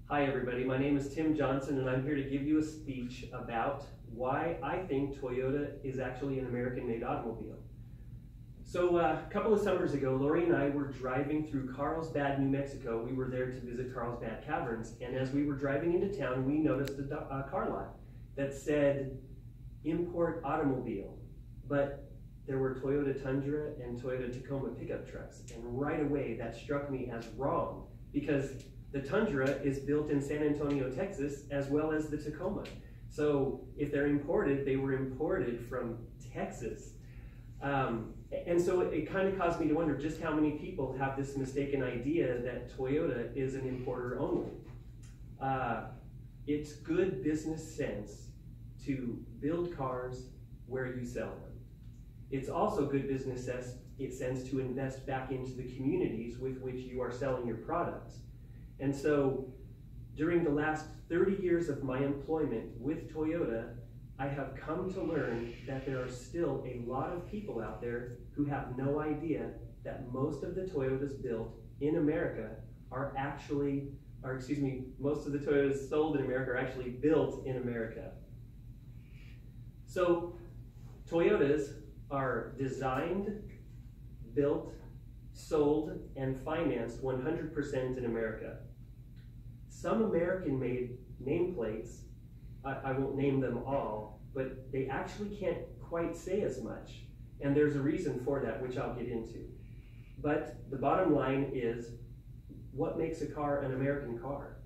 Hi everybody, my name is Tim Johnson and I'm here to give you a speech about why I think Toyota is actually an American-made automobile. So a couple of summers ago, Lori and I were driving through Carlsbad, New Mexico. We were there to visit Carlsbad Caverns, and as we were driving into town, we noticed a car lot that said import automobile, but there were Toyota Tundra and Toyota Tacoma pickup trucks, and right away that struck me as wrong because the Tundra is built in San Antonio, Texas, as well as the Tacoma. So if they're imported, they were imported from Texas. And so it kind of caused me to wonder just how many people have this mistaken idea that Toyota is an importer only. It's good business sense to build cars where you sell them. It's also good business sense to invest back into the communities with which you are selling your products. And so during the last 30 years of my employment with Toyota, I have come to learn that there are still a lot of people out there who have no idea that most of the Toyotas built in America are actually, most of the Toyotas sold in America are actually built in America. So Toyotas are designed, built, sold, and financed 100% in America. Some American-made nameplates, I won't name them all, but they actually can't quite say as much. And there's a reason for that, which I'll get into. But the bottom line is, what makes a car an American car?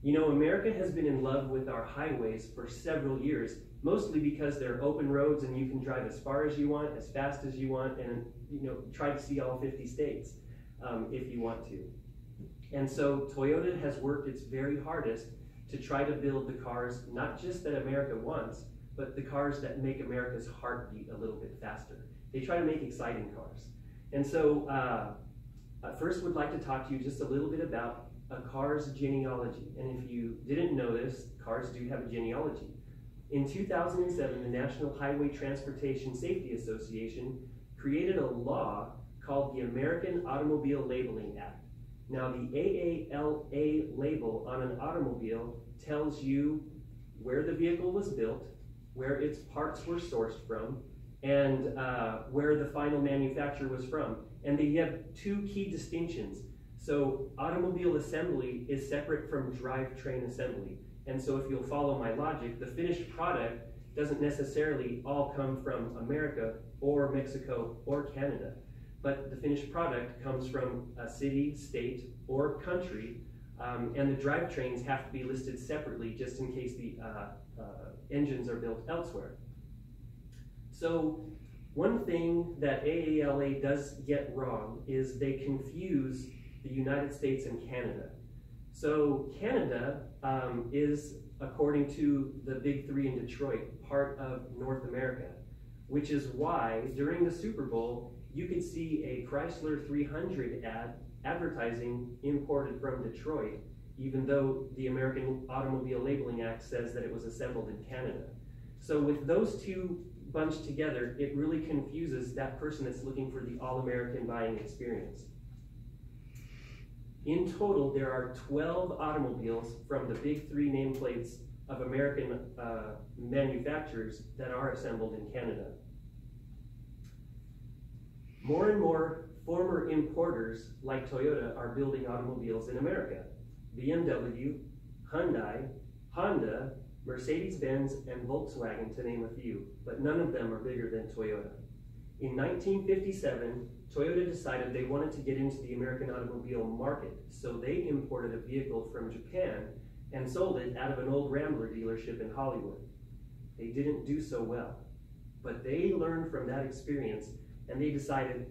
You know, America has been in love with our highways for several years, mostly because they're open roads and you can drive as far as you want, as fast as you want, and try to see all 50 states if you want to. And so Toyota has worked its very hardest to try to build the cars, not just that America wants, but the cars that make America's heart beat a little bit faster. They try to make exciting cars. And so I first would like to talk to you just a little bit about a car's genealogy. And if you didn't know this, cars do have a genealogy. In 2007, the National Highway Transportation Safety Association created a law called the American Automobile Labeling Act. Now, the AALA label on an automobile tells you where the vehicle was built, where its parts were sourced from, and where the final manufacturer was from. And they have two key distinctions. So automobile assembly is separate from drivetrain assembly. And so if you'll follow my logic, the finished product doesn't necessarily all come from America or Mexico or Canada. But the finished product comes from a city, state, or country, and the drivetrains have to be listed separately just in case the engines are built elsewhere. So one thing that AALA does get wrong is they confuse the United States and Canada. So Canada is, according to the Big Three in Detroit, part of North America, which is why during the Super Bowl, you could see a Chrysler 300 ad advertising imported from Detroit, even though the American Automobile Labeling Act says that it was assembled in Canada. So with those two bunched together, it really confuses that person that's looking for the all-American buying experience. In total, there are 12 automobiles from the Big Three nameplates of American manufacturers that are assembled in Canada. More and more former importers like Toyota are building automobiles in America. BMW, Hyundai, Honda, Mercedes-Benz, and Volkswagen, to name a few, but none of them are bigger than Toyota. In 1957, Toyota decided they wanted to get into the American automobile market, so they imported a vehicle from Japan and sold it out of an old Rambler dealership in Hollywood. They didn't do so well, but they learned from that experience and they decided,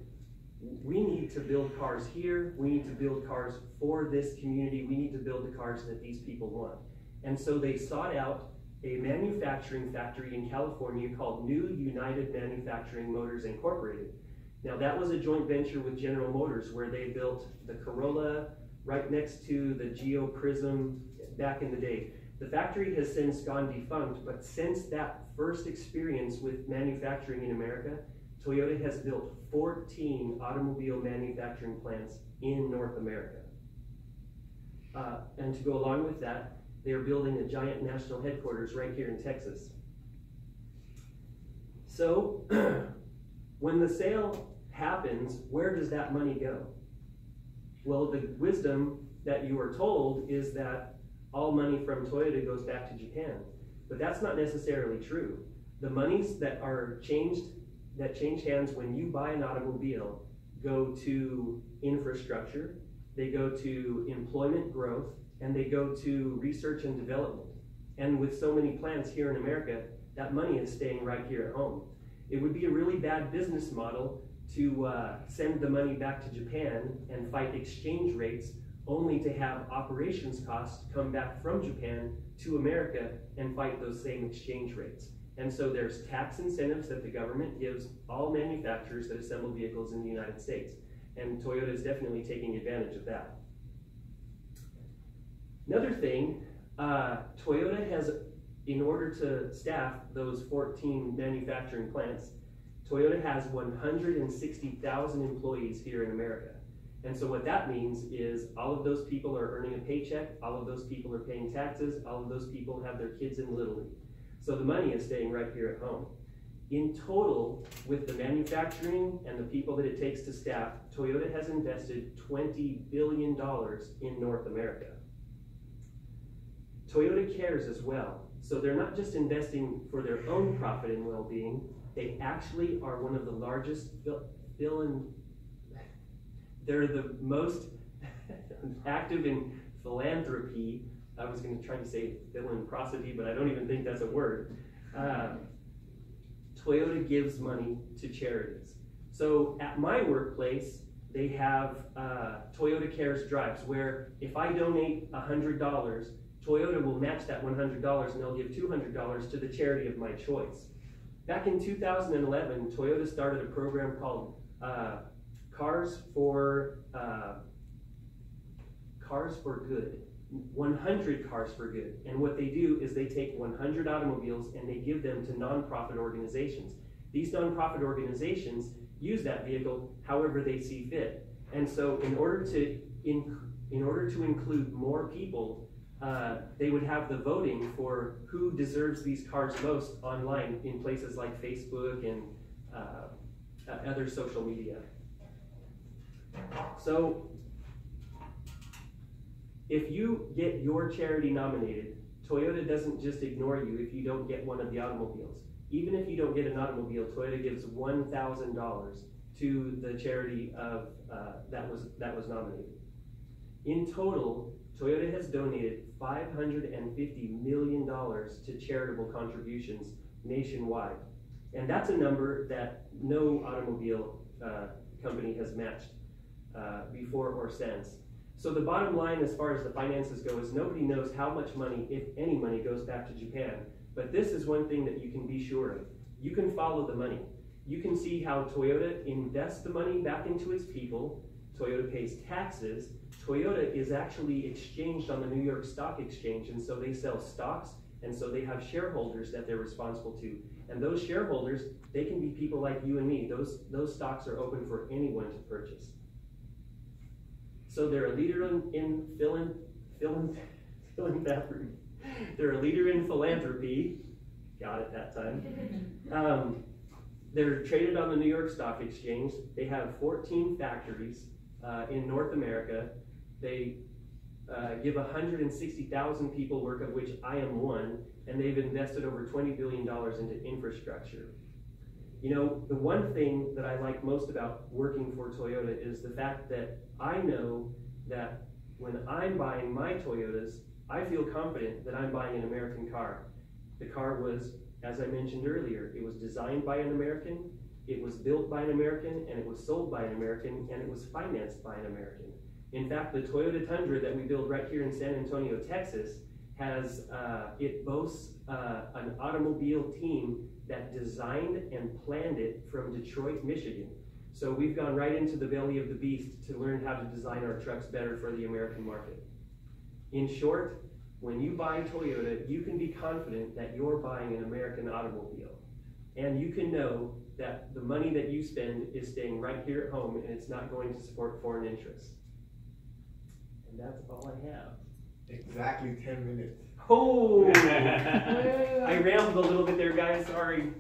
we need to build cars here, we need to build cars for this community, we need to build the cars that these people want. And so they sought out a manufacturing factory in California called New United Manufacturing Motors Incorporated. Now that was a joint venture with General Motors where they built the Corolla right next to the Geo Prism back in the day. The factory has since gone defunct, but since that first experience with manufacturing in America, Toyota has built 14 automobile manufacturing plants in North America. And to go along with that, they are building a giant national headquarters right here in Texas. So when the sale happens, where does that money go? Well, the wisdom that you are told is that all money from Toyota goes back to Japan. But that's not necessarily true. The monies that change hands when you buy an automobile go to infrastructure, they go to employment growth, and they go to research and development. And with so many plants here in America, that money is staying right here at home. It would be a really bad business model to send the money back to Japan and fight exchange rates only to have operations costs come back from Japan to America and fight those same exchange rates. And so there's tax incentives that the government gives all manufacturers that assemble vehicles in the United States. And Toyota is definitely taking advantage of that. Another thing, Toyota has, in order to staff those 14 manufacturing plants, Toyota has 160,000 employees here in America. And so what that means is all of those people are earning a paycheck, all of those people are paying taxes, all of those people have their kids in Little League. So the money is staying right here at home. In total, with the manufacturing and the people that it takes to staff, Toyota has invested $20 billion in North America. Toyota cares as well. So they're not just investing for their own profit and well-being, they actually are one of the largest they're the most active in philanthropy. I was going to try to say philanthropy, but I don't even think that's a word. Toyota gives money to charities. So at my workplace, they have Toyota Cares drives, where if I donate $100, Toyota will match that $100 and they'll give $200 to the charity of my choice. Back in 2011, Toyota started a program called Cars for Good, 100 Cars for Good. And what they do is they take 100 automobiles and they give them to nonprofit organizations. These nonprofit organizations use that vehicle however they see fit. And so in order to include more people, they would have the voting for who deserves these cars most online in places like Facebook and other social media. So if you get your charity nominated, Toyota doesn't just ignore you if you don't get one of the automobiles. Even if you don't get an automobile, Toyota gives $1,000 to the charity of, that was nominated. In total, Toyota has donated $550 million to charitable contributions nationwide. And that's a number that no automobile company has matched before or since. So the bottom line as far as the finances go is nobody knows how much money, if any money, goes back to Japan. But this is one thing that you can be sure of. You can follow the money. You can see how Toyota invests the money back into its people. Toyota pays taxes. Toyota is actually exchanged on the New York Stock Exchange, and so they sell stocks, and so they have shareholders that they're responsible to. And those shareholders, they can be people like you and me. Those stocks are open for anyone to purchase. So they're a leader in philanthropy. They're a leader in philanthropy. Got it that time. They're traded on the New York Stock Exchange. They have 14 factories in North America. They give 160,000 people work, of which I am one, and they've invested over $20 billion into infrastructure. You know, the one thing that I like most about working for Toyota is the fact that I know that when I'm buying my Toyotas, I feel confident that I'm buying an American car. The car was, as I mentioned earlier, it was designed by an American, it was built by an American, and it was sold by an American, and it was financed by an American. In fact, the Toyota Tundra that we build right here in San Antonio, Texas, it boasts an automobile team that designed and planned it from Detroit, Michigan. So we've gone right into the belly of the beast to learn how to design our trucks better for the American market. In short, when you buy Toyota, you can be confident that you're buying an American automobile. and you can know that the money that you spend is staying right here at home and it's not going to support foreign interests. And that's all I have. Exactly 10 minutes. Oh! I rambled a little bit there, guys. Sorry.